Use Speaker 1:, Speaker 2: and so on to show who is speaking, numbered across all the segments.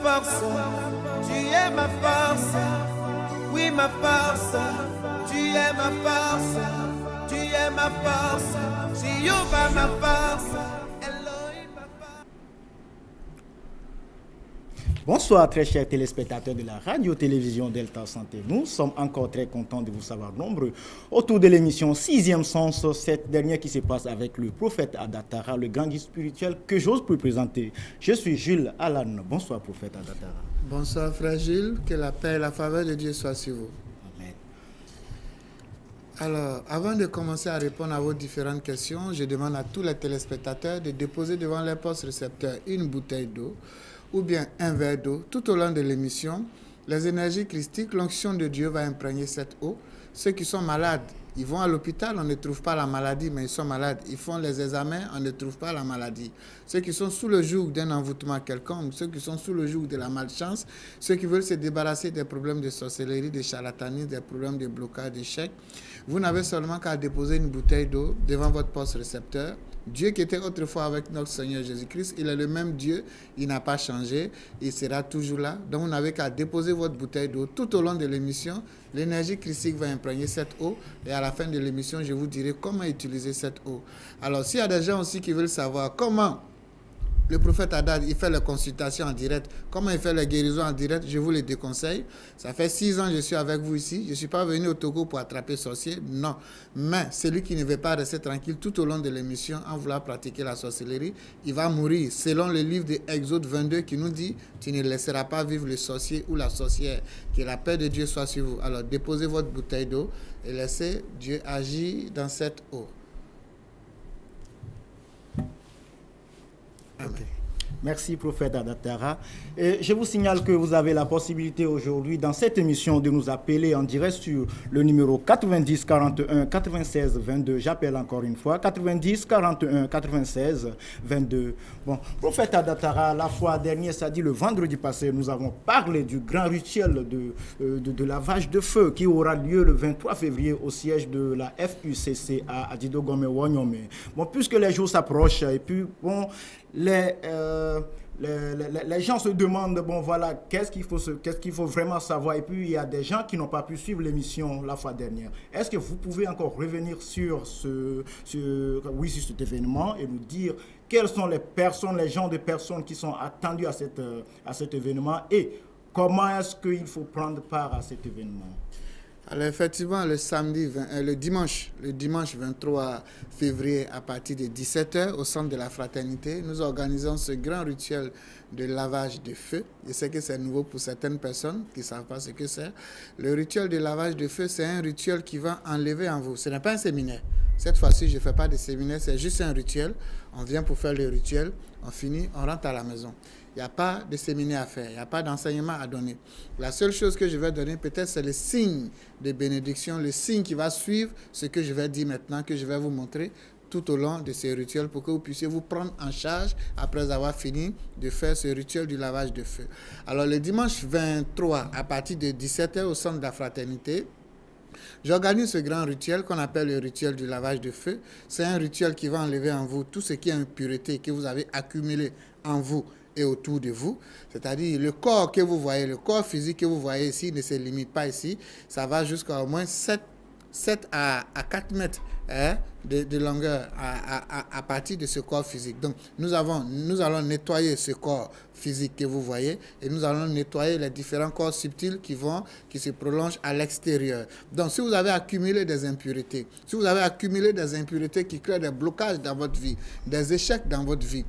Speaker 1: force, tu es ma force. Oui, ma force, tu es ma force. Tu es ma force, Jéhovah ma force.
Speaker 2: Bonsoir très chers téléspectateurs de la radio-télévision Delta Santé. Nous sommes encore très contents de vous savoir nombreux autour de l'émission 6e Sens, cette dernière qui se passe avec le prophète Adatara, le grand guide spirituel que j'ose plus présenter. Je suis Jules Alan. Bonsoir prophète Adatara.
Speaker 3: Bonsoir frère Jules, que la paix et la faveur de Dieu soient sur vous.
Speaker 2: Amen.
Speaker 3: Alors, avant de commencer à répondre à vos différentes questions, je demande à tous les téléspectateurs de déposer devant les postes récepteurs une bouteille d'eau ou bien un verre d'eau tout au long de l'émission. Les énergies christiques, l'onction de Dieu va imprégner cette eau. Ceux qui sont malades, ils vont à l'hôpital, on ne trouve pas la maladie, mais ils sont malades. Ils font les examens, on ne trouve pas la maladie. Ceux qui sont sous le joug d'un envoûtement quelconque, ceux qui sont sous le joug de la malchance, ceux qui veulent se débarrasser des problèmes de sorcellerie, de charlatanisme, des problèmes de blocage, d'échec, vous n'avez seulement qu'à déposer une bouteille d'eau devant votre poste récepteur. Dieu qui était autrefois avec notre Seigneur Jésus-Christ, il est le même Dieu, il n'a pas changé, il sera toujours là. Donc vous n'avez qu'à déposer votre bouteille d'eau tout au long de l'émission. L'énergie christique va imprégner cette eau et à la fin de l'émission, je vous dirai comment utiliser cette eau. Alors s'il y a des gens aussi qui veulent savoir comment le prophète Haddad, il fait les consultations en direct. Comment il fait les guérisons en direct, je vous les déconseille. Ça fait 6 ans que je suis avec vous ici. Je ne suis pas venu au Togo pour attraper sorcier, non. Mais celui qui ne veut pas rester tranquille tout au long de l'émission en voulant pratiquer la sorcellerie, il va mourir. Selon le livre de Exode 22 qui nous dit, tu ne laisseras pas vivre le sorcier ou la sorcière. Que la paix de Dieu soit sur vous. Alors déposez votre bouteille d'eau et laissez Dieu agir dans cette eau.
Speaker 2: Okay. Merci, prophète Adatara. Et je vous signale que vous avez la possibilité aujourd'hui, dans cette émission, de nous appeler en direct sur le numéro 90 41 96 22. J'appelle encore une fois, 90 41 96 22. Bon, prophète Adatara, la fois dernière, c'est-à-dire le vendredi passé, nous avons parlé du grand rituel de lavage de feu qui aura lieu le 23 février au siège de la FUCC à Didogome-Wonyome. Bon, puisque les jours s'approchent, et puis, bon, les gens se demandent, bon voilà, qu'est-ce qu'il faut vraiment savoir. Et puis il y a des gens qui n'ont pas pu suivre l'émission la fois dernière. Est-ce que vous pouvez encore revenir sur cet événement et nous dire quelles sont les genres de personnes qui sont attendues à cet événement et comment est-ce qu'il faut prendre part à cet événement?
Speaker 3: Alors effectivement, le dimanche 23 février à partir de 17h au centre de la Fraternité, nous organisons ce grand rituel de lavage de feu. Je sais que c'est nouveau pour certaines personnes qui ne savent pas ce que c'est. Le rituel de lavage de feu, c'est un rituel qui va enlever en vous. Ce n'est pas un séminaire. Cette fois-ci, je ne fais pas de séminaire, c'est juste un rituel. On vient pour faire le rituel, on finit, on rentre à la maison. Il n'y a pas de séminaire à faire, il n'y a pas d'enseignement à donner. La seule chose que je vais donner, peut-être, c'est le signe de bénédiction, le signe qui va suivre ce que je vais dire maintenant, que je vais vous montrer tout au long de ces rituels pour que vous puissiez vous prendre en charge après avoir fini de faire ce rituel du lavage de feu. Alors, le dimanche 23, à partir de 17h au centre de la Fraternité, j'organise ce grand rituel qu'on appelle le rituel du lavage de feu. C'est un rituel qui va enlever en vous tout ce qui est impureté que vous avez accumulé en vous et autour de vous, c'est-à-dire le corps que vous voyez, le corps physique que vous voyez ici ne se limite pas ici, ça va jusqu'à au moins 7 à 4 mètres de longueur à partir de ce corps physique. Donc nous allons nettoyer ce corps physique que vous voyez et nous allons nettoyer les différents corps subtils qui se prolongent à l'extérieur. Donc si vous avez accumulé des impuretés, qui créent des blocages dans votre vie, des échecs dans votre vie,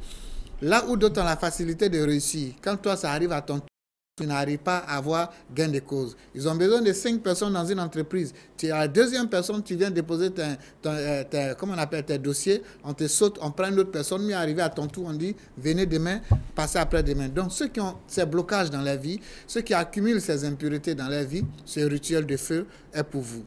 Speaker 3: là où d'autres ont la facilité de réussir, quand toi ça arrive à ton tour, tu n'arrives pas à avoir gain de cause. Ils ont besoin de 5 personnes dans une entreprise. Tu es la deuxième personne, tu viens déposer tes dossiers, on te saute, on prend une autre personne, mais arrivé à ton tour, on dit venez demain, passez après-demain. Donc ceux qui ont ces blocages dans leur vie, ceux qui accumulent ces impuretés dans leur vie, ce rituel de feu est pour vous.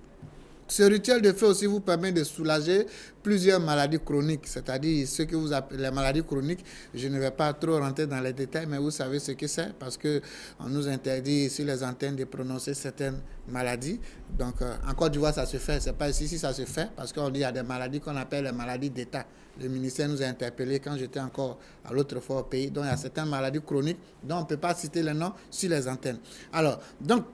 Speaker 3: Ce rituel de feu aussi vous permet de soulager plusieurs maladies chroniques, c'est-à-dire ce que vous appelez les maladies chroniques. Je ne vais pas trop rentrer dans les détails, mais vous savez ce que c'est parce qu'on nous interdit sur les antennes de prononcer certaines maladies. Donc, en Côte d'Ivoire, ça se fait. Ce n'est pas ici si ça se fait parce qu'on dit qu'il y a des maladies qu'on appelle les maladies d'État. Le ministère nous a interpellés quand j'étais encore à l'autre fois au pays. Donc, il y a certaines maladies chroniques dont on ne peut pas citer les noms sur les antennes. Alors, donc,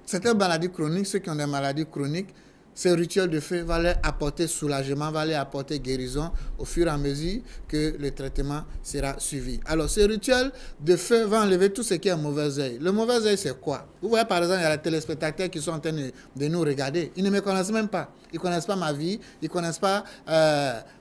Speaker 3: certaines maladies chroniques, ceux qui ont des maladies chroniques, ce rituel de feu va leur apporter soulagement, va leur apporter guérison au fur et à mesure que le traitement sera suivi. Alors, ce rituel de feu va enlever tout ce qui est mauvais œil. Le mauvais œil, c'est quoi? Vous voyez, par exemple, il y a les téléspectateurs qui sont en train de nous regarder. Ils ne me connaissent même pas. Ils ne connaissent pas ma vie. Ils ne connaissent pas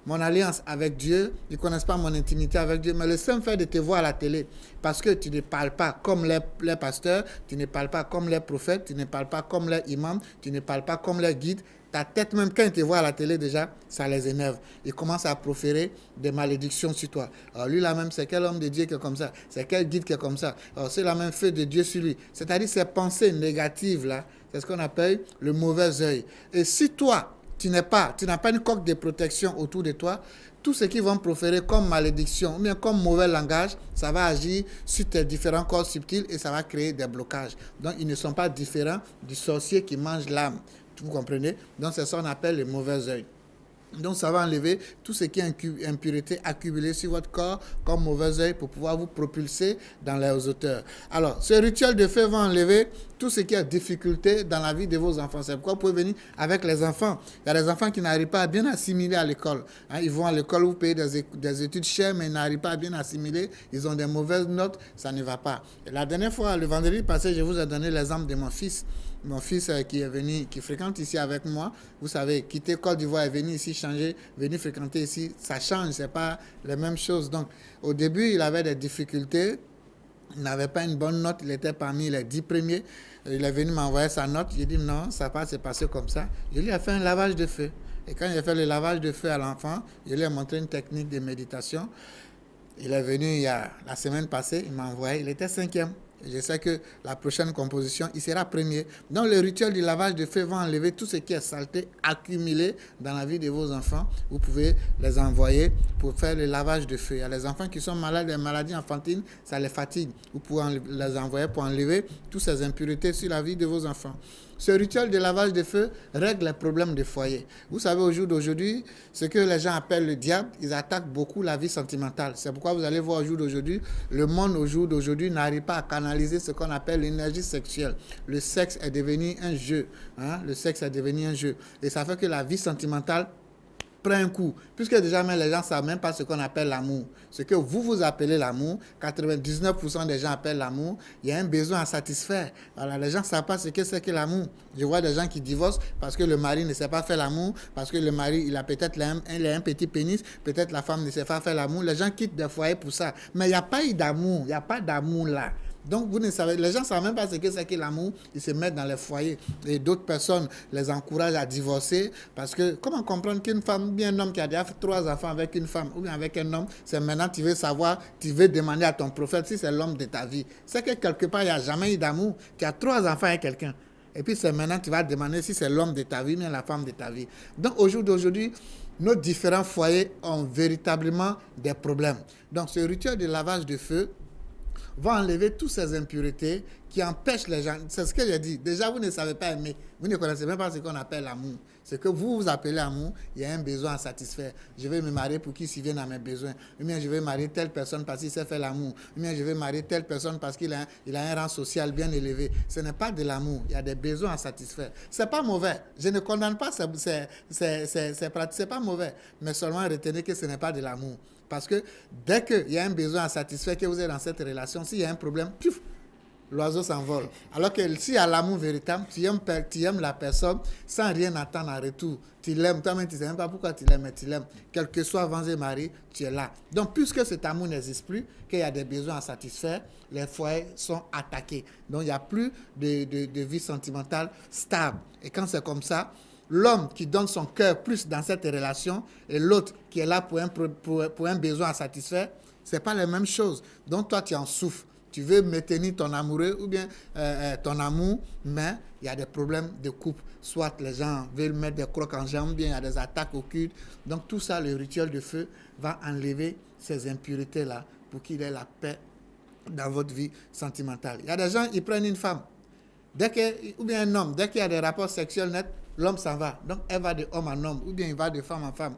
Speaker 3: mon alliance avec Dieu. Ils ne connaissent pas mon intimité avec Dieu. Mais le simple fait de te voir à la télé, parce que tu ne parles pas comme les pasteurs, tu ne parles pas comme les prophètes, tu ne parles pas comme les imams, tu ne parles pas comme les guides. Ta tête même, quand ils te voient à la télé déjà, ça les énerve. Ils commencent à proférer des malédictions sur toi. Alors lui là même, c'est quel homme de Dieu qui est comme ça? C'est quel guide qui est comme ça? Alors c'est la même feu de Dieu sur lui. C'est-à-dire ces pensées négatives là, c'est ce qu'on appelle le mauvais œil. Et si toi, tu n'as pas une coque de protection autour de toi, tout ce qu'ils vont proférer comme malédiction ou bien comme mauvais langage, ça va agir sur tes différents corps subtils et ça va créer des blocages. Donc, ils ne sont pas différents du sorcier qui mange l'âme. Vous comprenez? Donc, c'est ça qu'on appelle le mauvais œil. Donc, ça va enlever tout ce qui est impureté accumulée sur votre corps comme mauvais œil pour pouvoir vous propulser dans les hauteurs. Alors, ce rituel de feu va enlever tout ce qui est difficulté dans la vie de vos enfants. C'est pourquoi vous pouvez venir avec les enfants. Il y a des enfants qui n'arrivent pas à bien assimiler à l'école. Ils vont à l'école, vous payez des études chères, mais ils n'arrivent pas à bien assimiler. Ils ont des mauvaises notes, ça ne va pas. Et la dernière fois, le vendredi passé, je vous ai donné l'exemple de mon fils. Mon fils qui est venu, qui fréquente ici avec moi, vous savez, quitter Côte d'Ivoire et venir ici changer, venir fréquenter ici, ça change, c'est pas les mêmes choses. Donc, au début, il avait des difficultés, il n'avait pas une bonne note, il était parmi les 10 premiers. Il est venu m'envoyer sa note, j'ai dit non, ça va pas se passer comme ça. Je lui ai fait un lavage de feu. Et quand il a fait le lavage de feu à l'enfant, je lui ai montré une technique de méditation. Il est venu la semaine passée, il m'a envoyé, il était 5e. Je sais que la prochaine composition, il sera premier. Donc, le rituel du lavage de feu va enlever tout ce qui est saleté accumulé dans la vie de vos enfants. Vous pouvez les envoyer pour faire le lavage de feu. Il y a les enfants qui sont malades des maladies enfantines, ça les fatigue. Vous pouvez les envoyer pour enlever toutes ces impuretés sur la vie de vos enfants. Ce rituel de lavage de feu règle les problèmes de foyer. Vous savez, au jour d'aujourd'hui, ce que les gens appellent le diable, ils attaquent beaucoup la vie sentimentale. C'est pourquoi vous allez voir au jour d'aujourd'hui, le monde au jour d'aujourd'hui n'arrive pas à canaliser ce qu'on appelle l'énergie sexuelle. Le sexe est devenu un jeu. Le sexe est devenu un jeu. Et ça fait que la vie sentimentale prend un coup. Puisque déjà, même les gens ne savent même pas ce qu'on appelle l'amour. Ce que vous appelez l'amour, 99% des gens appellent l'amour, il y a un besoin à satisfaire. Voilà, les gens ne savent pas ce que c'est que l'amour. Je vois des gens qui divorcent parce que le mari ne sait pas faire l'amour, parce que le mari, il a peut-être un petit pénis, peut-être la femme ne sait pas faire l'amour. Les gens quittent des foyers pour ça. Mais il n'y a pas eu d'amour, il n'y a pas d'amour là. Donc, vous ne savez, les gens ne savent même pas ce que c'est que l'amour. Ils se mettent dans les foyers. Et d'autres personnes les encouragent à divorcer. Parce que, comment comprendre qu'une femme, bien un homme qui a déjà fait 3 enfants avec une femme, ou bien avec un homme, c'est maintenant tu veux savoir, tu veux demander à ton prophète si c'est l'homme de ta vie. C'est que quelque part, il n'y a jamais eu d'amour, qui a 3 enfants avec quelqu'un. Et puis, c'est maintenant tu vas demander si c'est l'homme de ta vie, ou bien la femme de ta vie. Donc, au jour d'aujourd'hui, nos différents foyers ont véritablement des problèmes. Donc, ce rituel de lavage de feu va enlever toutes ces impuretés qui empêchent les gens. C'est ce que j'ai dit. Déjà, vous ne savez pas aimer. Vous ne connaissez même pas ce qu'on appelle l'amour. Ce que vous appelez amour, il y a un besoin à satisfaire. Je vais me marier pour qu'il s'y vienne à mes besoins. Ou bien je vais marier telle personne parce qu'il sait faire l'amour. Ou bien je vais marier telle personne parce qu'il a un rang social bien élevé. Ce n'est pas de l'amour. Il y a des besoins à satisfaire. Ce n'est pas mauvais. Je ne condamne pas ces pratiques. Ce n'est pas mauvais. Mais seulement retenez que ce n'est pas de l'amour. Parce que dès qu'il y a un besoin à satisfaire, que vous êtes dans cette relation, s'il y a un problème, pif, l'oiseau s'envole. Alors que s'il y a l'amour véritable, tu aimes la personne sans rien attendre en retour. Tu l'aimes, toi-même tu ne sais même pas pourquoi tu l'aimes, mais tu l'aimes. Quel que soit vents et marées, tu es là. Donc, puisque cet amour n'existe plus, qu'il y a des besoins à satisfaire, les foyers sont attaqués. Donc, il n'y a plus de vie sentimentale stable. Et quand c'est comme ça, l'homme qui donne son cœur plus dans cette relation et l'autre qui est là pour un besoin à satisfaire, ce n'est pas la même chose. Donc toi, tu en souffres. Tu veux maintenir ton amoureux ou bien ton amour, mais il y a des problèmes de couple. Soit les gens veulent mettre des crocs en jambes, bien il y a des attaques occultes. Donc tout ça, le rituel de feu va enlever ces impuretés-là pour qu'il ait la paix dans votre vie sentimentale. Il y a des gens, ils prennent une femme, ou bien un homme, dès qu'il y a des rapports sexuels nets, l'homme s'en va. Donc elle va de homme en homme, ou bien il va de femme en femme.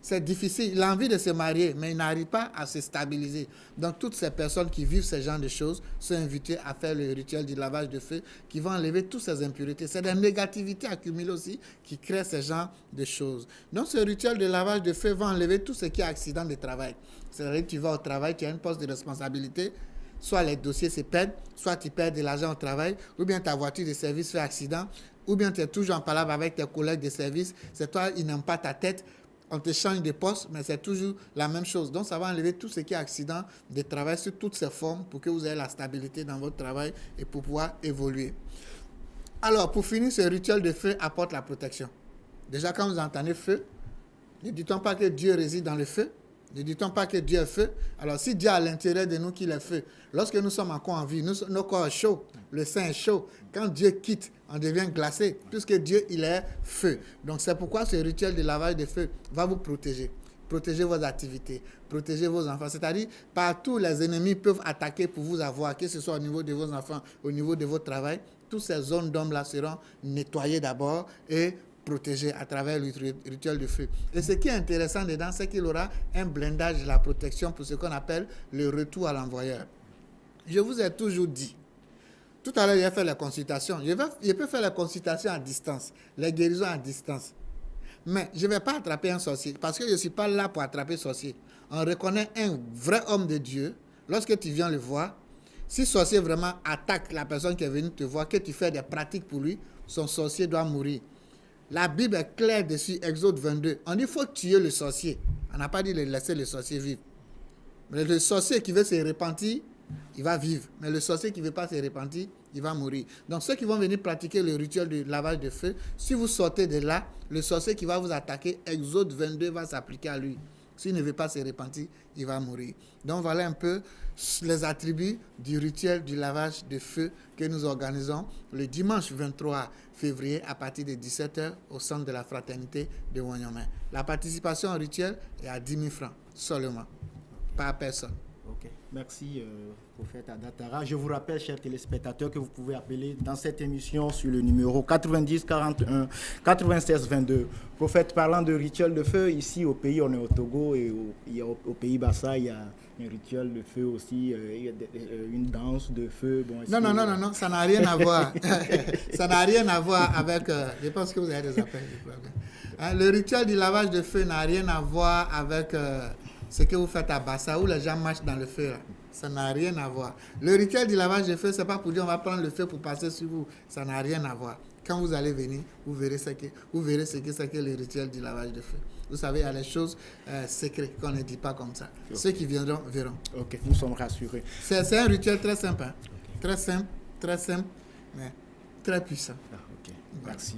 Speaker 3: C'est difficile, il a envie de se marier, mais il n'arrive pas à se stabiliser. Donc toutes ces personnes qui vivent ce genre de choses sont invitées à faire le rituel du lavage de feu qui va enlever toutes ces impuretés. C'est des négativités accumulées aussi qui créent ce genre de choses. Donc ce rituel de lavage de feu va enlever tout ce qui est accident de travail. C'est-à-dire que tu vas au travail, tu as une poste de responsabilité, soit les dossiers se perdent, soit tu perds de l'argent au travail, ou bien ta voiture de service fait accident, ou bien tu es toujours en palabre avec tes collègues de service, c'est toi, ils n'aiment pas ta tête. On te change de poste, mais c'est toujours la même chose. Donc, ça va enlever tout ce qui est accident de travail sur toutes ces formes pour que vous ayez la stabilité dans votre travail et pour pouvoir évoluer. Alors, pour finir, ce rituel de feu apporte la protection. Déjà, quand vous entendez feu, ne dit-on pas que Dieu réside dans le feu? Ne dit-on pas que Dieu est feu? Alors, si Dieu est à l'intérieur de nous qu'il est feu, lorsque nous sommes encore en vie, nos corps sont chauds, le sein est chaud. Quand Dieu quitte, on devient glacé, puisque Dieu, il est feu. Donc, c'est pourquoi ce rituel de lavage de feu va vous protéger. Protéger vos activités, protéger vos enfants. C'est-à-dire, partout, les ennemis peuvent attaquer pour vous avoir, que ce soit au niveau de vos enfants, au niveau de votre travail. Toutes ces zones d'ombre-là seront nettoyées d'abord et protégé à travers le rituel de feu. Et ce qui est intéressant dedans, c'est qu'il aura un blindage de la protection pour ce qu'on appelle le retour à l'envoyeur. Je vous ai toujours dit, tout à l'heure, j'ai fait les consultations. Je peux faire les consultations à distance, les guérisons à distance. Mais je ne vais pas attraper un sorcier parce que je ne suis pas là pour attraper un sorcier. On reconnaît un vrai homme de Dieu lorsque tu viens le voir. Si le sorcier vraiment attaque la personne qui est venue te voir, que tu fais des pratiques pour lui, son sorcier doit mourir. La Bible est claire dessus, Exode 22. On dit qu'il faut tuer le sorcier. On n'a pas dit de laisser le sorcier vivre. Mais le sorcier qui veut se repentir, il va vivre. Mais le sorcier qui ne veut pas se repentir, il va mourir. Donc ceux qui vont venir pratiquer le rituel de lavage de feu, si vous sortez de là, le sorcier qui va vous attaquer, Exode 22 va s'appliquer à lui. S'il ne veut pas se repentir, il va mourir. Donc voilà un peu les attributs du rituel du lavage de feu que nous organisons le dimanche 23 février à partir de 17h au centre de la fraternité de Wanyomé. La participation au rituel est à 10 000 francs seulement, par personne.
Speaker 2: Ok, merci prophète Adatara. Je vous rappelle, chers téléspectateurs, que vous pouvez appeler dans cette émission sur le numéro 90 41 96 22. Prophète, parlant de rituel de feu, ici au pays, on est au Togo et au pays Bassa, il y a un rituel de feu aussi, il y a une danse de feu. Bon,
Speaker 3: non, ça n'a rien à voir. Ça n'a rien à voir avec... je pense que vous avez des appels. Le rituel du lavage de feu n'a rien à voir avec... ce que vous faites à Bassa, où les gens marchent dans le feu, là. Ça n'a rien à voir. Le rituel du lavage de feu, ce n'est pas pour dire on va prendre le feu pour passer sur vous. Ça n'a rien à voir. Quand vous allez venir, vous verrez ce que c'est que le rituel du lavage de feu. Vous savez, il y a des choses secrètes qu'on ne dit pas comme ça. Okay. Ceux qui viendront, verront.
Speaker 2: Ok, nous sommes rassurés.
Speaker 3: C'est un rituel très simple. Hein? Okay. Très simple, mais très puissant.
Speaker 2: Ah, ok, merci.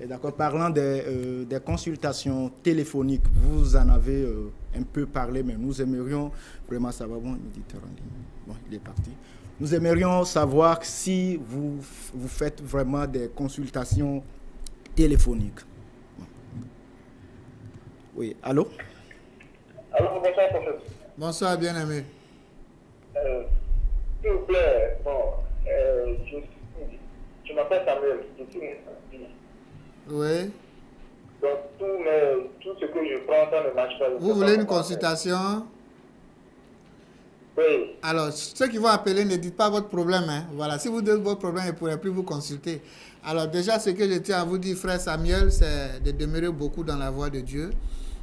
Speaker 2: D'accord. Parlant des consultations téléphoniques, vous en avez un peu parlé, mais nous aimerions vraiment savoir. Bon, il est parti. Nous aimerions savoir si vous faites vraiment des consultations téléphoniques. Oui, allô?
Speaker 4: Allô, bonsoir, professeur.
Speaker 3: Bonsoir, bien-aimé.
Speaker 4: S'il vous plaît, je m'appelle Samuel, je suis.
Speaker 3: Oui.
Speaker 4: Donc, tout ce que je prends, ça ne marche pas.
Speaker 3: Vous voulez une consultation?
Speaker 4: Oui.
Speaker 3: Alors, ceux qui vont appeler, ne dites pas votre problème. Hein. Voilà, si vous dites votre problème, ils ne pourraient plus vous consulter. Alors, déjà, ce que je tiens à vous dire, frère Samuel, c'est de demeurer beaucoup dans la voie de Dieu.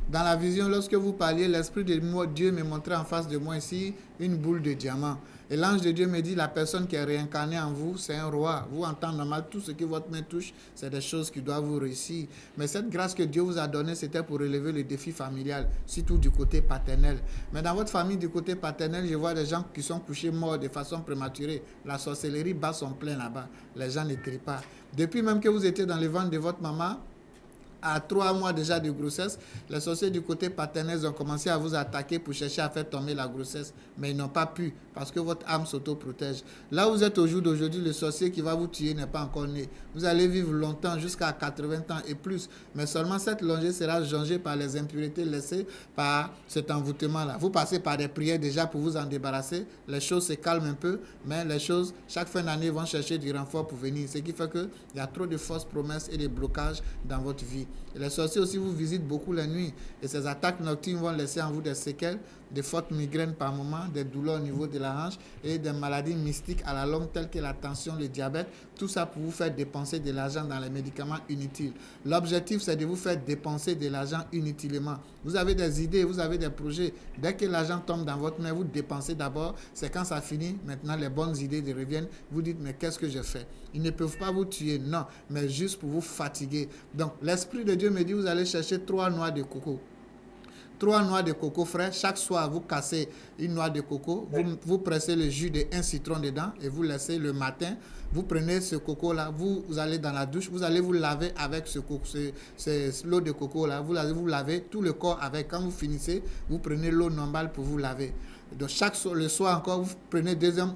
Speaker 3: Dans la vision, lorsque vous parliez, l'Esprit de Dieu me montrait en face de moi ici une boule de diamant. Et l'ange de Dieu me dit, la personne qui est réincarnée en vous, c'est un roi. Vous, en temps normal, tout ce que votre main touche, c'est des choses qui doivent vous réussir. Mais cette grâce que Dieu vous a donnée, c'était pour relever le défi familial, surtout du côté paternel. Mais dans votre famille, du côté paternel, je vois des gens qui sont couchés morts de façon prématurée. La sorcellerie bat son plein là-bas. Les gens ne crient pas. Depuis même que vous étiez dans le ventre de votre maman, à 3 mois déjà de grossesse, les sorciers du côté paternel ont commencé à vous attaquer pour chercher à faire tomber la grossesse. Mais ils n'ont pas pu parce que votre âme s'auto-protège. Là où vous êtes au jour d'aujourd'hui, le sorcier qui va vous tuer n'est pas encore né. Vous allez vivre longtemps, jusqu'à 80 ans et plus. Mais seulement cette longée sera changée par les impuretés laissées par cet envoûtement-là. Vous passez par des prières déjà pour vous en débarrasser. Les choses se calment un peu, mais les choses, chaque fin d'année, vont chercher du renfort pour venir. Ce qui fait qu'il y a trop de fausses promesses et de blocages dans votre vie. Et les sorciers aussi vous visitent beaucoup la nuit. Et ces attaques nocturnes vont laisser en vous des séquelles, des fortes migraines par moment, des douleurs au niveau de la hanche et des maladies mystiques à la longue telles que la tension, le diabète. Tout ça pour vous faire dépenser de l'argent dans les médicaments inutiles. L'objectif, c'est de vous faire dépenser de l'argent inutilement. Vous avez des idées, vous avez des projets. Dès que l'argent tombe dans votre main, vous dépensez d'abord. C'est quand ça finit, maintenant les bonnes idées reviennent. Vous dites, mais qu'est-ce que je fais? Ils ne peuvent pas vous tuer, non, mais juste pour vous fatiguer. Donc, l'Esprit de Dieu me dit, vous allez chercher 3 noix de coco. 3 noix de coco frais. Chaque soir, vous cassez une noix de coco. Vous pressez le jus de 1 citron dedans et vous laissez le matin. Vous prenez ce coco-là, vous allez dans la douche, vous allez vous laver avec ce l'eau de coco-là. Vous allez vous laver tout le corps avec. Quand vous finissez, vous prenez l'eau normale pour vous laver. Donc, le soir encore, vous prenez deuxième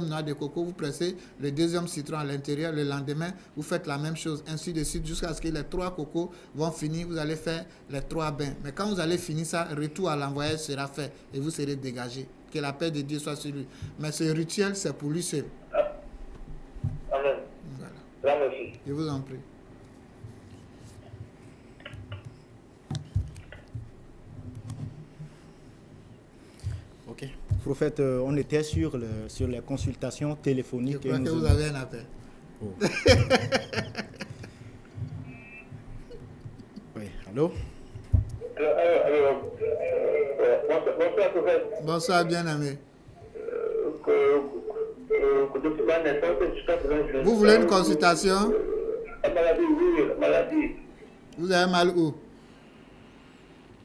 Speaker 3: noix de coco, vous pressez le deuxième citron à l'intérieur. Le lendemain, vous faites la même chose, ainsi de suite, jusqu'à ce que les 3 cocos vont finir. Vous allez faire les 3 bains. Mais quand vous allez finir ça, retour à l'envoyage sera fait et vous serez dégagé. Que la paix de Dieu soit sur lui. Mais ce rituel, c'est pour lui seul.
Speaker 4: Amen.
Speaker 3: Voilà.
Speaker 4: Merci.
Speaker 3: Je vous en prie.
Speaker 2: Ok. Prophète, on était sur les consultations téléphoniques.
Speaker 3: Je crois que vous avez un appel.
Speaker 2: Oh. Oui, allô?
Speaker 4: Bonsoir, prophète.
Speaker 3: Bonsoir, bien-aimé.
Speaker 4: Depuis ma naissance jusqu'à présent,
Speaker 3: Vous voulez une consultation?
Speaker 4: La maladie, oui, la maladie.
Speaker 3: Vous avez mal où?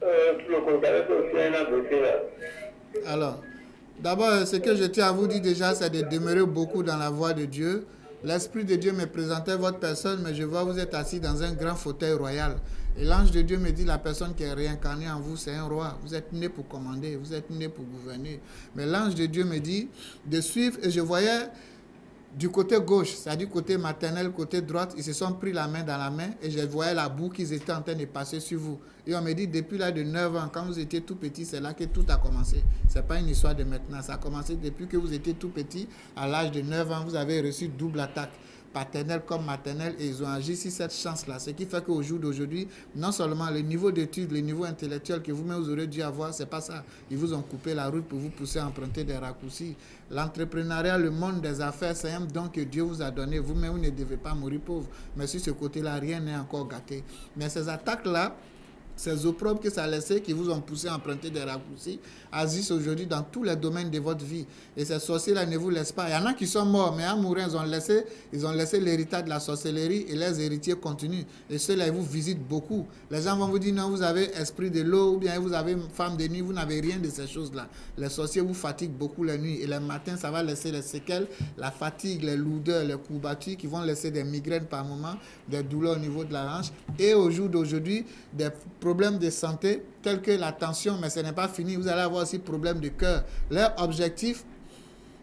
Speaker 4: Le contact aussi un AVC là.
Speaker 3: Alors, d'abord, ce que je tiens à vous dire déjà, c'est de demeurer beaucoup dans la voie de Dieu. L'Esprit de Dieu me présentait votre personne, mais je vois que vous êtes assis dans un grand fauteuil royal. Et l'ange de Dieu me dit, la personne qui est réincarnée en vous, c'est un roi. Vous êtes né pour commander, vous êtes né pour gouverner. Mais l'ange de Dieu me dit de suivre, et je voyais du côté gauche, c'est-à-dire côté maternel, côté droite, ils se sont pris la main dans la main et je voyais la boue qu'ils étaient en train de passer sur vous. Et on me dit, depuis l'âge de 9 ans, quand vous étiez tout petit, c'est là que tout a commencé. Ce n'est pas une histoire de maintenant, ça a commencé depuis que vous étiez tout petit. À l'âge de 9 ans, vous avez reçu double attaque, paternelle comme maternelle, et ils ont agi sur cette chance-là. Ce qui fait qu'au jour d'aujourd'hui, non seulement le niveau d'études, le niveau intellectuel que vous-même vous aurez dû avoir, c'est pas ça. Ils vous ont coupé la route pour vous pousser à emprunter des raccourcis. L'entrepreneuriat, le monde des affaires, c'est un don que Dieu vous a donné. Vous-même, vous ne devez pas mourir pauvre. Mais sur ce côté-là, rien n'est encore gâté. Mais ces attaques-là, ces opprobes que ça a laissé, qui vous ont poussé à emprunter des raccourcis, agissent aujourd'hui dans tous les domaines de votre vie. Et ces sorciers-là ne vous laissent pas. Il y en a qui sont morts, mais en mourant, ils ont laissé l'héritage de la sorcellerie et les héritiers continuent. Et ceux-là, ils vous visitent beaucoup. Les gens vont vous dire, non, vous avez esprit de l'eau, ou bien vous avez femme de nuit, vous n'avez rien de ces choses-là. Les sorciers vous fatiguent beaucoup la nuit. Et le matin, ça va laisser les séquelles, la fatigue, les lourdeurs, les courbatures qui vont laisser des migraines par moment, des douleurs au niveau de la hanche. Et au jour d'aujourd'hui, des problèmes de santé tels que la tension, mais ce n'est pas fini. Vous allez avoir aussi problème de cœur. Leur objectif,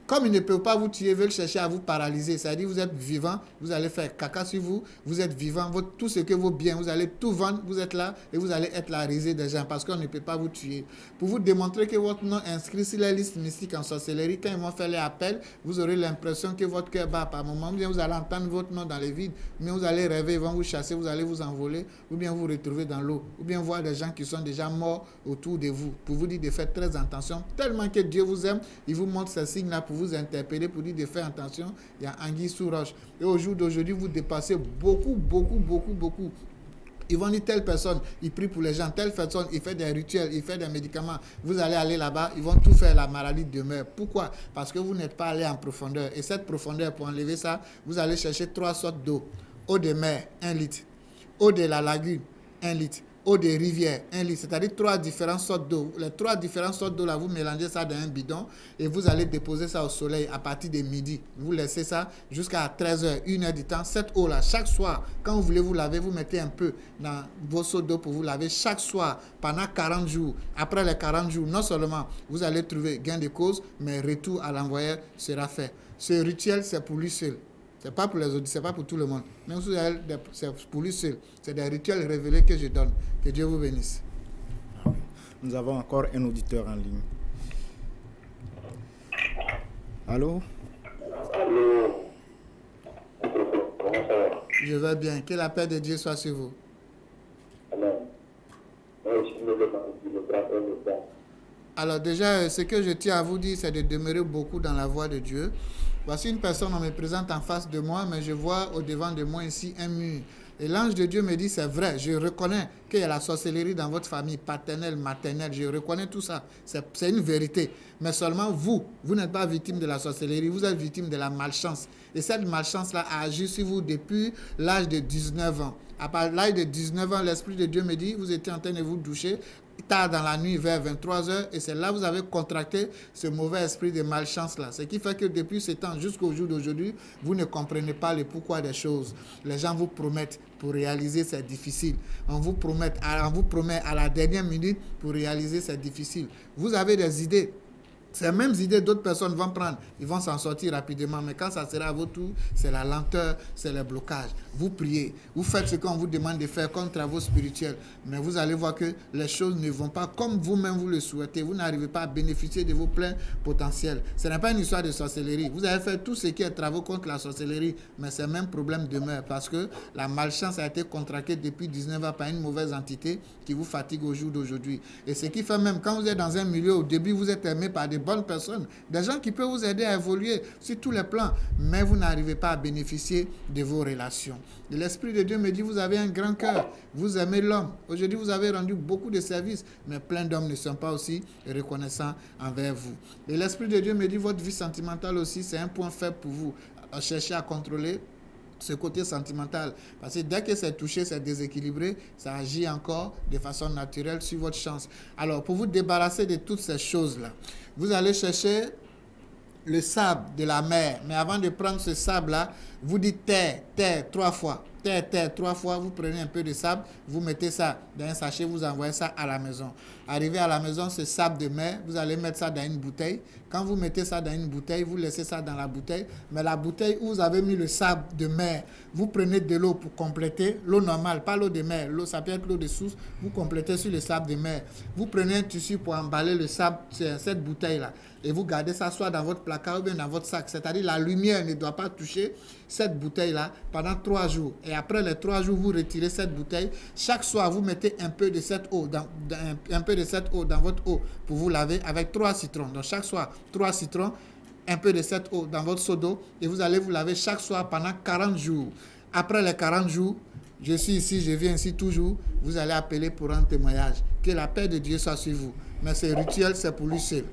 Speaker 3: comme ils ne peuvent pas vous tuer, ils veulent chercher à vous paralyser. C'est-à-dire, vous êtes vivant, vous allez faire caca sur vous, vous êtes vivant, tout ce que vaut bien, vous allez tout vendre, vous êtes là et vous allez être la risée des gens parce qu'on ne peut pas vous tuer. Pour vous démontrer que votre nom est inscrit sur les listes mystiques en sorcellerie, quand ils vont faire les appels, vous aurez l'impression que votre cœur bat par moment, ou bien vous allez entendre votre nom dans les vides, ou bien vous allez rêver, ils vont vous chasser, vous allez vous envoler, ou bien vous retrouver dans l'eau, ou bien voir des gens qui sont déjà morts autour de vous. Pour vous dire de faire très attention, tellement que Dieu vous aime, il vous montre ces signes-là pour vous interpeller, pour dire de faire attention, il y a anguille sous roche. Et au jour d'aujourd'hui, vous dépassez beaucoup. Ils vont dire telle personne, il prie pour les gens, telle personne, il fait des rituels, il fait des médicaments. Vous allez aller là-bas, ils vont tout faire, la maladie demeure. Pourquoi? Parce que vous n'êtes pas allé en profondeur. Et cette profondeur, pour enlever ça, vous allez chercher 3 sortes d'eau. Eau de mer, 1 litre. Eau de la lagune, 1 litre. eau de rivière, 1 litre, c'est-à-dire 3 différentes sortes d'eau. Les 3 différentes sortes d'eau, là, vous mélangez ça dans un bidon et vous allez déposer ça au soleil à partir de midi. Vous laissez ça jusqu'à 13h, 1 heure du temps. Cette eau-là, chaque soir, quand vous voulez vous laver, vous mettez un peu dans vos seaux d'eau pour vous laver chaque soir pendant 40 jours. Après les 40 jours, non seulement vous allez trouver gain de cause, mais retour à l'envoyeur sera fait. Ce rituel, c'est pour lui seul. Ce n'est pas pour les autres, ce n'est pas pour tout le monde. Même si c'est pour lui seul. C'est des rituels révélés que je donne. Que Dieu vous bénisse.
Speaker 2: Nous avons encore un auditeur en ligne. Allô?
Speaker 4: Allô. Comment ça va?
Speaker 3: Je vais bien. Que la paix de Dieu soit sur vous.
Speaker 4: Amen. Moi aussi, je me demande si le grand homme est bon.
Speaker 3: Alors déjà, ce que je tiens à vous dire, c'est de demeurer beaucoup dans la voie de Dieu. Voici une personne, on me présente en face de moi, mais je vois au-devant de moi ici un mur. Et l'ange de Dieu me dit, c'est vrai, je reconnais qu'il y a la sorcellerie dans votre famille, paternelle, maternelle, je reconnais tout ça. C'est une vérité. Mais seulement vous n'êtes pas victime de la sorcellerie, vous êtes victime de la malchance. Et cette malchance-là a agi sur vous depuis l'âge de 19 ans. À l'âge de 19 ans, l'Esprit de Dieu me dit, vous étiez en train de vous doucher tard dans la nuit vers 23h et c'est là que vous avez contracté ce mauvais esprit de malchance-là. Ce qui fait que depuis ce temps jusqu'au jour d'aujourd'hui, vous ne comprenez pas le pourquoi des choses. Les gens vous promettent pour réaliser, c'est difficile. On vous promet à la dernière minute pour réaliser, c'est difficile. Vous avez des idées. Ces mêmes idées, d'autres personnes vont prendre. Ils vont s'en sortir rapidement. Mais quand ça sera à votre tour, c'est la lenteur, c'est le blocage. Vous priez. Vous faites ce qu'on vous demande de faire comme travaux spirituels. Mais vous allez voir que les choses ne vont pas comme vous-même vous le souhaitez. Vous n'arrivez pas à bénéficier de vos pleins potentiels. Ce n'est pas une histoire de sorcellerie. Vous avez fait tout ce qui est travaux contre la sorcellerie. Mais ces mêmes problèmes demeurent parce que la malchance a été contractée depuis 19 ans par une mauvaise entité qui vous fatigue au jour d'aujourd'hui. Et ce qui fait même quand vous êtes dans un milieu, au début, vous êtes aimé par des bonnes personnes, des gens qui peuvent vous aider à évoluer sur tous les plans, mais vous n'arrivez pas à bénéficier de vos relations. Et l'Esprit de Dieu me dit, vous avez un grand cœur, vous aimez l'homme. Aujourd'hui, vous avez rendu beaucoup de services, mais plein d'hommes ne sont pas aussi reconnaissants envers vous. Et l'Esprit de Dieu me dit, votre vie sentimentale aussi, c'est un point faible pour vous. Alors, cherchez à contrôler ce côté sentimental. Parce que dès que c'est touché, c'est déséquilibré, ça agit encore de façon naturelle sur votre chance. Alors, pour vous débarrasser de toutes ces choses-là, vous allez chercher le sable de la mer. Mais avant de prendre ce sable-là, vous dites terre, terre, 3 fois. Terre, 3 fois, vous prenez un peu de sable, vous mettez ça dans un sachet, vous envoyez ça à la maison. Arrivé à la maison, ce sable de mer, vous allez mettre ça dans une bouteille. Quand vous mettez ça dans une bouteille, vous laissez ça dans la bouteille. Mais la bouteille où vous avez mis le sable de mer, vous prenez de l'eau pour compléter, l'eau normale, pas l'eau de mer, l'eau, ça peut être l'eau de source, vous complétez sur le sable de mer. Vous prenez un tissu pour emballer le sable, cette bouteille-là, et vous gardez ça soit dans votre placard ou bien dans votre sac. C'est-à-dire la lumière ne doit pas toucher cette bouteille-là pendant 3 jours. Et après les 3 jours, vous retirez cette bouteille. Chaque soir, vous mettez un peu de cette eau dans votre eau pour vous laver avec 3 citrons. Donc chaque soir, 3 citrons, un peu de cette eau dans votre seau d'eau et vous allez vous laver chaque soir pendant 40 jours. Après les 40 jours, je suis ici, je viens ici toujours, vous allez appeler pour un témoignage. Que la paix de Dieu soit sur vous. Mais ce rituel, c'est pour lui seul.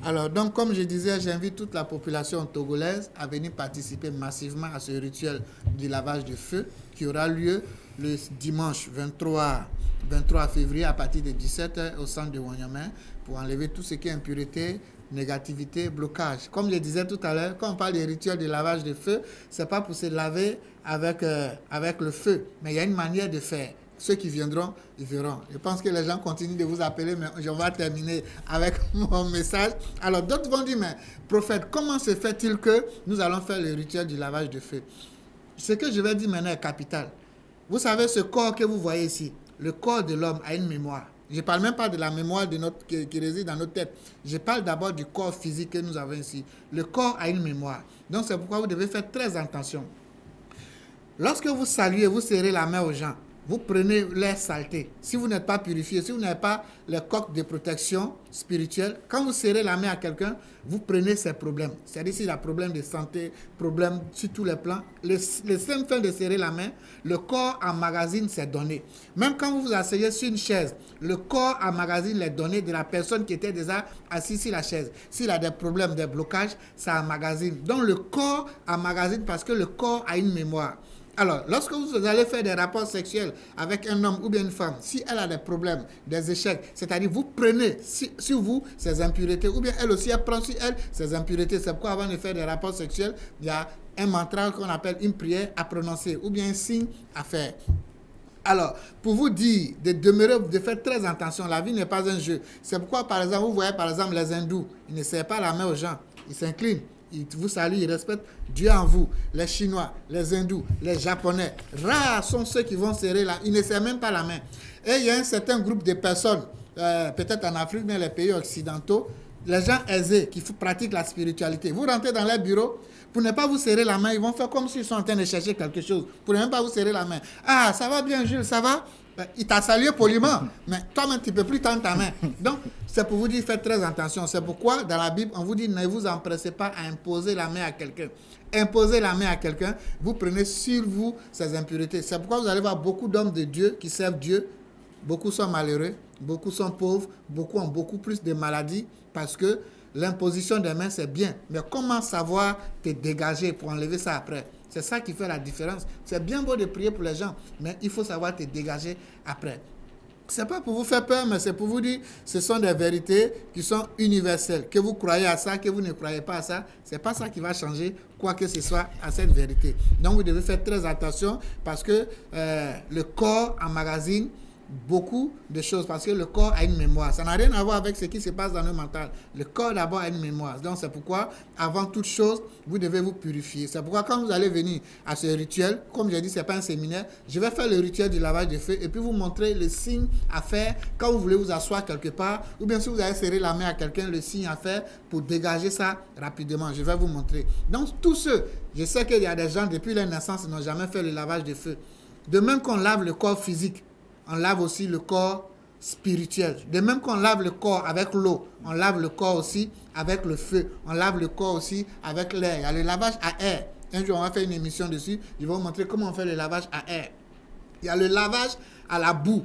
Speaker 3: Alors, donc, comme je disais, j'invite toute la population togolaise à venir participer massivement à ce rituel du lavage de feu qui aura lieu le dimanche 23 février à partir de 17h au centre de Wanyama pour enlever tout ce qui est impureté, négativité, blocage. Comme je disais tout à l'heure, quand on parle des rituels de lavage de feu, ce n'est pas pour se laver avec le feu, mais il y a une manière de faire. Ceux qui viendront, ils verront. Je pense que les gens continuent de vous appeler, mais je vais terminer avec mon message. Alors, d'autres vont dire, mais prophète, comment se fait-il que nous allons faire le rituel du lavage de feu? Ce que je vais dire maintenant est capital. Vous savez, ce corps que vous voyez ici, le corps de l'homme a une mémoire. Je ne parle même pas de la mémoire qui réside dans notre tête. Je parle d'abord du corps physique que nous avons ici. Le corps a une mémoire. Donc, c'est pourquoi vous devez faire très attention. Lorsque vous saluez, vous serrez la main aux gens. vous prenez l'air saleté. Si vous n'êtes pas purifié, si vous n'avez pas le coq de protection spirituelle, quand vous serrez la main à quelqu'un, vous prenez ses problèmes. C'est-à-dire s'il a problème de santé, problème sur tous les plans, le simple fait de serrer la main, le corps emmagasine ses données. Même quand vous vous asseyez sur une chaise, le corps emmagasine les données de la personne qui était déjà assise sur la chaise. S'il a des problèmes, des blocages, ça emmagasine. Donc le corps emmagasine parce que le corps a une mémoire. Alors, lorsque vous allez faire des rapports sexuels avec un homme ou bien une femme, si elle a des problèmes, des échecs, c'est-à-dire vous prenez sur vous ces impuretés, ou bien elle aussi, elle prend sur elle ces impuretés. C'est pourquoi avant de faire des rapports sexuels, il y a un mantra qu'on appelle une prière à prononcer, ou bien un signe à faire. Alors, pour vous dire de demeurer, de faire très attention, la vie n'est pas un jeu. C'est pourquoi, par exemple, vous voyez par exemple les hindous, ils ne serrent pas la main aux gens, ils s'inclinent. Ils vous saluent, ils respectent Dieu en vous. Les Chinois, les Hindous, les Japonais, rares sont ceux qui vont serrer la main. Ils ne serrent même pas la main. Et il y a un certain groupe de personnes, peut-être en Afrique, mais les pays occidentaux, les gens aisés qui pratiquent la spiritualité. Vous rentrez dans leur bureau, pour ne pas vous serrer la main, ils vont faire comme s'ils sont en train de chercher quelque chose. Pour ne même pas vous serrer la main. Ah, ça va bien, Jules, ça va? Il t'a salué poliment, mais toi-même, tu ne peux plus tendre ta main. Donc, c'est pour vous dire, faites très attention. C'est pourquoi, dans la Bible, on vous dit, ne vous empressez pas à imposer la main à quelqu'un. Imposer la main à quelqu'un, vous prenez sur vous ces impuretés. C'est pourquoi vous allez voir beaucoup d'hommes de Dieu qui servent Dieu. Beaucoup sont malheureux, beaucoup sont pauvres, beaucoup ont beaucoup plus de maladies parce que l'imposition des mains, c'est bien. Mais comment savoir te dégager pour enlever ça après? C'est ça qui fait la différence. C'est bien beau de prier pour les gens, mais il faut savoir te dégager après. Ce n'est pas pour vous faire peur, mais c'est pour vous dire ce sont des vérités qui sont universelles. Que vous croyez à ça, que vous ne croyez pas à ça, ce n'est pas ça qui va changer quoi que ce soit à cette vérité. Donc vous devez faire très attention parce que le corps emmagasine beaucoup de choses parce que le corps a une mémoire. Ça n'a rien à voir avec ce qui se passe dans le mental. Le corps d'abord a une mémoire. Donc c'est pourquoi, avant toute chose, vous devez vous purifier. C'est pourquoi quand vous allez venir à ce rituel, comme j'ai dit, ce n'est pas un séminaire, je vais faire le rituel du lavage de feu et puis vous montrer le signe à faire quand vous voulez vous asseoir quelque part ou bien si vous allez serrer la main à quelqu'un, le signe à faire pour dégager ça rapidement. Je vais vous montrer. Donc tous ceux, je sais qu'il y a des gens depuis leur naissance qui n'ont jamais fait le lavage de feu. De même qu'on lave le corps physique, on lave aussi le corps spirituel. De même qu'on lave le corps avec l'eau, on lave le corps aussi avec le feu. On lave le corps aussi avec l'air. Il y a le lavage à air. Un jour, on va faire une émission dessus. Je vais vous montrer comment on fait le lavage à air. Il y a le lavage à la boue.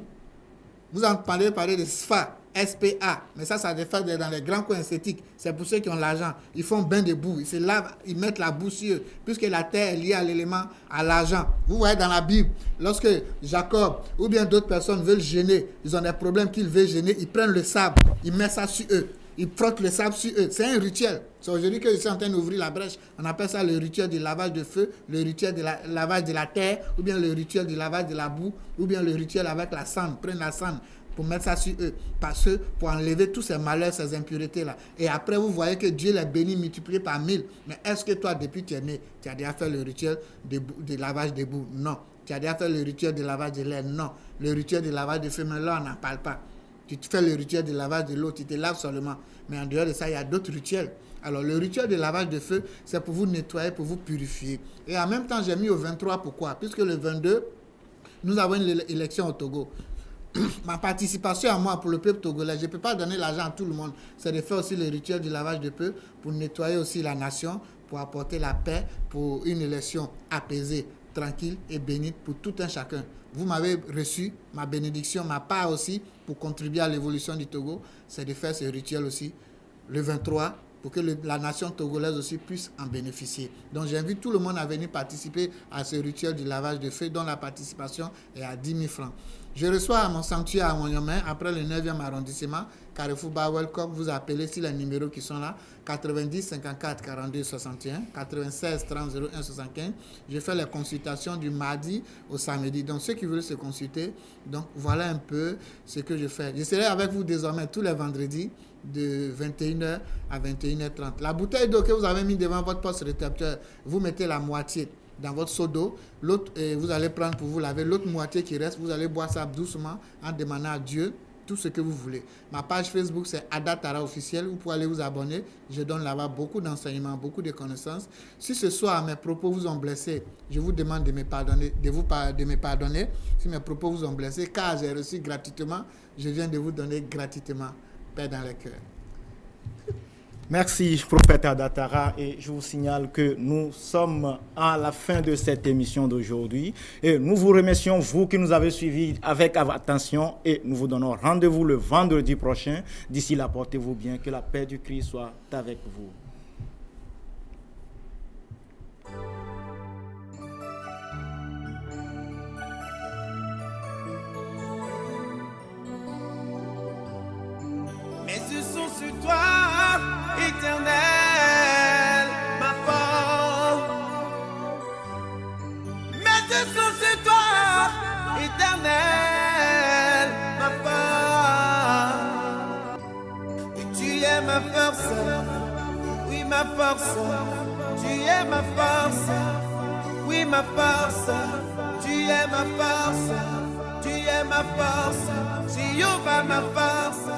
Speaker 3: Vous entendez parler de SPA. SPA, mais ça se fait dans les grands coins esthétiques. C'est pour ceux qui ont l'argent. Ils font bain de boue, ils se lavent, ils mettent la boue sur eux, puisque la terre est liée à l'élément, à l'argent. Vous voyez dans la Bible, lorsque Jacob ou bien d'autres personnes veulent gêner, ils ont des problèmes qu'ils veulent gêner, ils prennent le sable, ils mettent ça sur eux, ils frottent le sable sur eux. C'est un rituel. C'est aujourd'hui que je suis en train d'ouvrir la brèche. On appelle ça le rituel du lavage de feu, le rituel du lavage de la terre, ou bien le rituel du lavage de la boue, ou bien le rituel avec la cendre, prendre la cendre pour mettre ça sur eux, parce que pour enlever tous ces malheurs, ces impuretés-là. Et après, vous voyez que Dieu les bénit multiplié par 1000. Mais est-ce que toi, depuis que tu es né, tu as déjà fait le rituel de lavage de boue? Non. Tu as déjà fait le rituel de lavage de l'air? Non. Le rituel de lavage de feu, mais là, on n'en parle pas. Tu fais le rituel de lavage de l'eau, tu te laves seulement. Mais en dehors de ça, il y a d'autres rituels. Alors, le rituel de lavage de feu, c'est pour vous nettoyer, pour vous purifier. Et en même temps, j'ai mis au 23, pourquoi? Puisque le 22, nous avons une élection au Togo. Ma participation à moi pour le peuple togolais, je ne peux pas donner l'argent à tout le monde. C'est de faire aussi le rituel du lavage de feu pour nettoyer aussi la nation, pour apporter la paix, pour une élection apaisée, tranquille et bénite pour tout un chacun. Vous m'avez reçu ma bénédiction, ma part aussi pour contribuer à l'évolution du Togo, c'est de faire ce rituel aussi le 23 pour que la nation togolaise aussi puisse en bénéficier. Donc j'invite tout le monde à venir participer à ce rituel du lavage de feu dont la participation est à 10 000 francs. Je reçois à mon sanctuaire à Montgomery, après le 9e arrondissement, Carrefour Bar Welcome. Vous appelez sur les numéros qui sont là, 90 54 42 61, 96 30 01 75. Je fais les consultations du mardi au samedi. Donc ceux qui veulent se consulter, donc voilà un peu ce que je fais. Je serai avec vous désormais tous les vendredis de 21h à 21h30. La bouteille d'eau que vous avez mis devant votre poste récepteur, vous mettez la moitié dans votre seau d'eau, l'autre, vous allez prendre pour vous laver, l'autre moitié qui reste, vous allez boire ça doucement en demandant à Dieu tout ce que vous voulez. Ma page Facebook, c'est Adatara officiel. Vous pouvez aller vous abonner. Je donne là-bas beaucoup d'enseignements, beaucoup de connaissances. Si ce soir mes propos vous ont blessé, je vous demande de me pardonner, si mes propos vous ont blessé, car j'ai reçu gratuitement, je viens de vous donner gratuitement. Paix dans le cœur.
Speaker 2: Merci, prophète Adatara, et je vous signale que nous sommes à la fin de cette émission d'aujourd'hui et nous vous remercions, vous qui nous avez suivis avec attention, et nous vous donnons rendez-vous le vendredi prochain. D'ici là, portez-vous bien, que la paix du Christ soit avec vous.
Speaker 1: Mes yeux sont sur toi, éternel, ma force. Mes yeux sont sur toi, éternel, ma force. Et tu es ma force, oui ma force. Tu es ma force, oui ma force. Tu es ma force, tu es ma force. Jéhovah ma force.